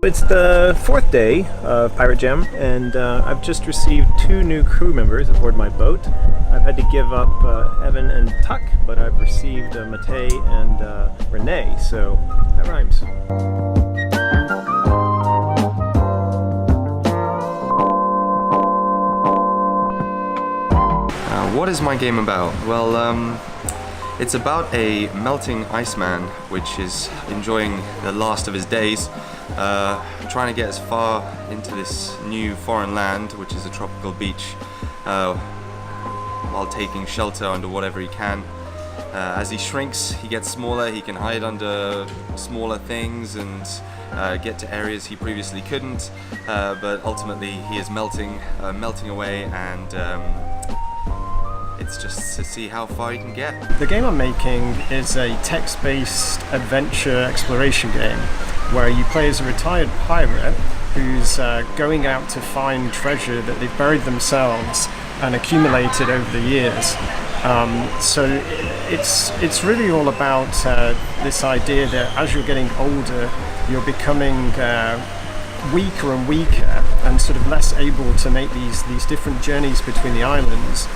It's the fourth day of Pirate Jam, and I've just received 2 new crew members aboard my boat. I've had to give up Evan and Tuck, but I've received Matej and Renee, so that rhymes. What is my game about? Well, it's about a melting Iceman which is enjoying the last of his days, trying to get as far into this new foreign land, which is a tropical beach, while taking shelter under whatever he can. As he shrinks, he gets smaller, he can hide under smaller things and get to areas he previously couldn't, but ultimately he is melting away, and it's just to see how far you can get. The game I'm making is a text-based adventure exploration game where you play as a retired pirate who's going out to find treasure that they've buried themselves and accumulated over the years. So it's really all about this idea that as you're getting older, you're becoming weaker and weaker and sort of less able to make these different journeys between the islands,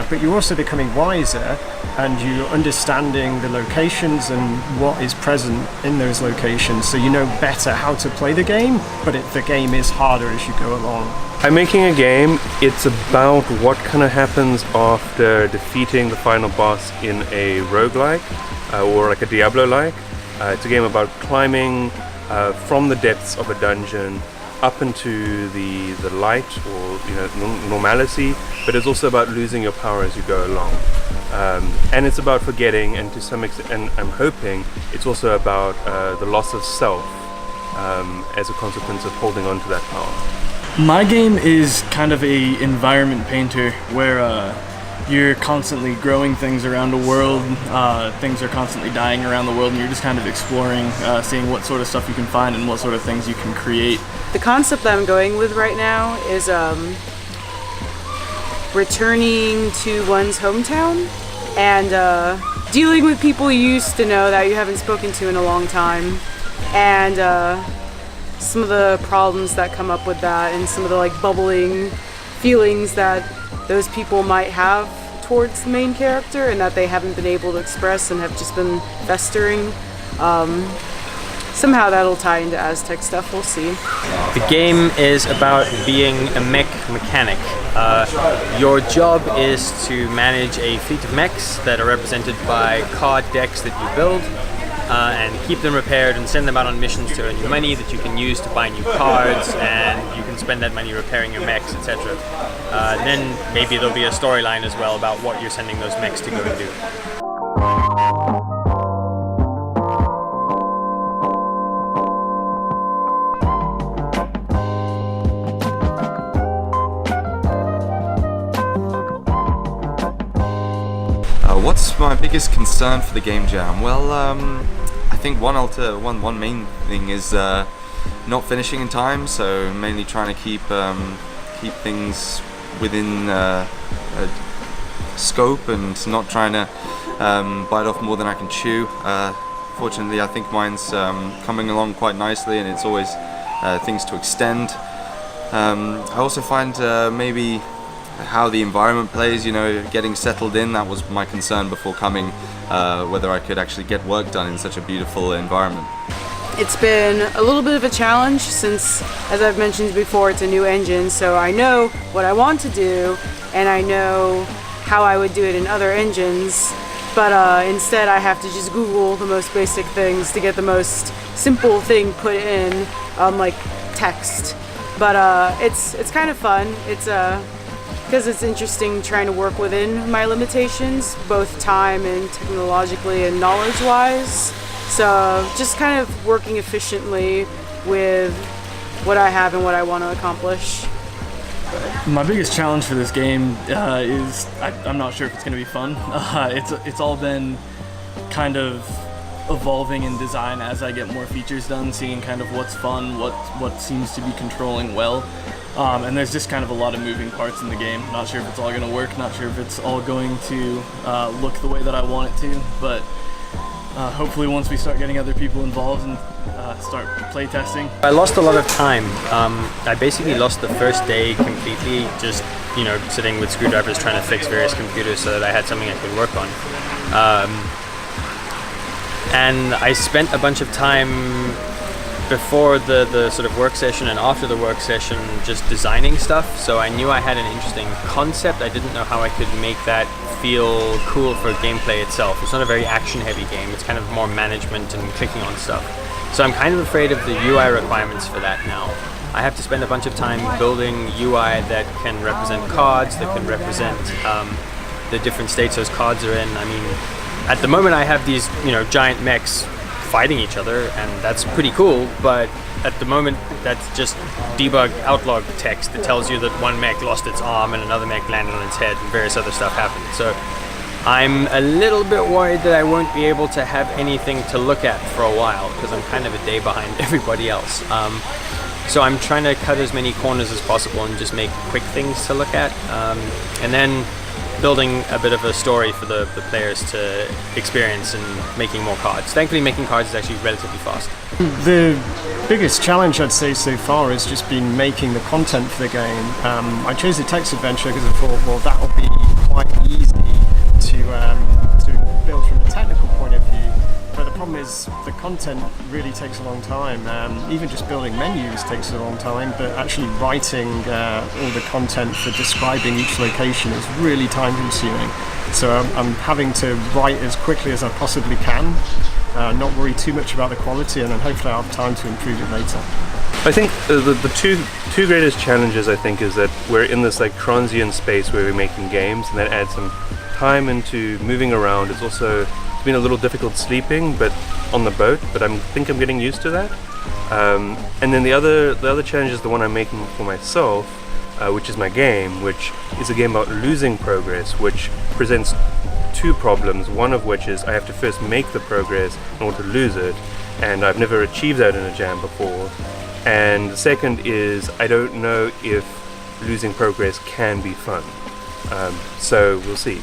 but you're also becoming wiser and you're understanding the locations and what is present in those locations, so you know better how to play the game, but the game is harder as you go along. I'm making a game. It's about what kind of happens after defeating the final boss in a roguelike or like a Diablo-like. It's a game about climbing from the depths of a dungeon up into the light, or normality, but it's also about losing your power as you go along, and it's about forgetting, and to some extent, and I'm hoping it's also about the loss of self as a consequence of holding on to that power. My game is kind of a environment painter where you're constantly growing things around the world, things are constantly dying around the world, and you're just kind of exploring, seeing what sort of stuff you can find and what sort of things you can create. The concept that I'm going with right now is returning to one's hometown and dealing with people you used to know that you haven't spoken to in a long time, and some of the problems that come up with that, and some of the bubbling feelings that those people might have towards the main character and that they haven't been able to express and have just been festering. Somehow that'll tie into Aztec stuff, we'll see. The game is about being a mech mechanic. Your job is to manage a fleet of mechs that are represented by card decks that you build, and keep them repaired and send them out on missions to earn you money that you can use to buy new cards, and you can spend that money repairing your mechs, etc. Then maybe there'll be a storyline as well about what you're sending those mechs to go and do. What's my biggest concern for the game jam? Well, I think one main thing is not finishing in time. So mainly trying to keep things within scope and not trying to bite off more than I can chew. Fortunately, I think mine's coming along quite nicely, and it's always things to extend. I also find maybe how the environment plays, getting settled in. That was my concern before coming, whether I could actually get work done in such a beautiful environment. It's been a little bit of a challenge since, as I've mentioned before, it's a new engine, so I know what I want to do and I know how I would do it in other engines, but instead I have to just Google the most basic things to get the most simple thing put in, like text. But it's kind of fun. It's because it's interesting trying to work within my limitations, both time and technologically and knowledge-wise. So just kind of working efficiently with what I have and what I want to accomplish. My biggest challenge for this game is I'm not sure if it's going to be fun. It's all been kind of evolving in design as I get more features done, seeing kind of what's fun, what seems to be controlling well. And there's just kind of a lot of moving parts in the game. Not sure if it's all going to work, not sure if it's all going to look the way that I want it to, but hopefully once we start getting other people involved and start playtesting. I lost a lot of time. I basically lost the first day completely, just sitting with screwdrivers trying to fix various computers so that I had something I could work on. And I spent a bunch of time before the sort of work session and after the work session just designing stuff, so I knew I had an interesting concept. I didn't know how I could make that feel cool for gameplay itself. It's not a very action heavy game, it's kind of more management and clicking on stuff. So I'm kind of afraid of the UI requirements for that now. I have to spend a bunch of time building UI that can represent cards, that can represent the different states those cards are in. I mean, at the moment I have these giant mechs fighting each other, and that's pretty cool, but at the moment that's just debug outlog text that tells you that one mech lost its arm and another mech landed on its head and various other stuff happened. So I'm a little bit worried that I won't be able to have anything to look at for a while because I'm kind of a day behind everybody else. So I'm trying to cut as many corners as possible and just make quick things to look at, and then building a bit of a story for the players to experience and making more cards. Thankfully, making cards is actually relatively fast. The biggest challenge I'd say so far has just been making the content for the game. I chose the text adventure because I thought, well, that'll be quite easy to build from a technical point of view. But the problem is the content really takes a long time. Even just building menus takes a long time, but actually writing all the content for describing each location is really time consuming. So I'm having to write as quickly as I possibly can, not worry too much about the quality, and then hopefully I'll have time to improve it later. I think the two greatest challenges, I think, is that we're in this like transient space where we're making games, and that adds some time into moving around. It's also been a little difficult sleeping, but on the boat. But I think I'm getting used to that. And then the other challenge is the one I'm making for myself, which is my game, which is a game about losing progress, which presents two problems. One of which is I have to first make the progress in order to lose it, and I've never achieved that in a jam before. And the second is I don't know if losing progress can be fun. So we'll see.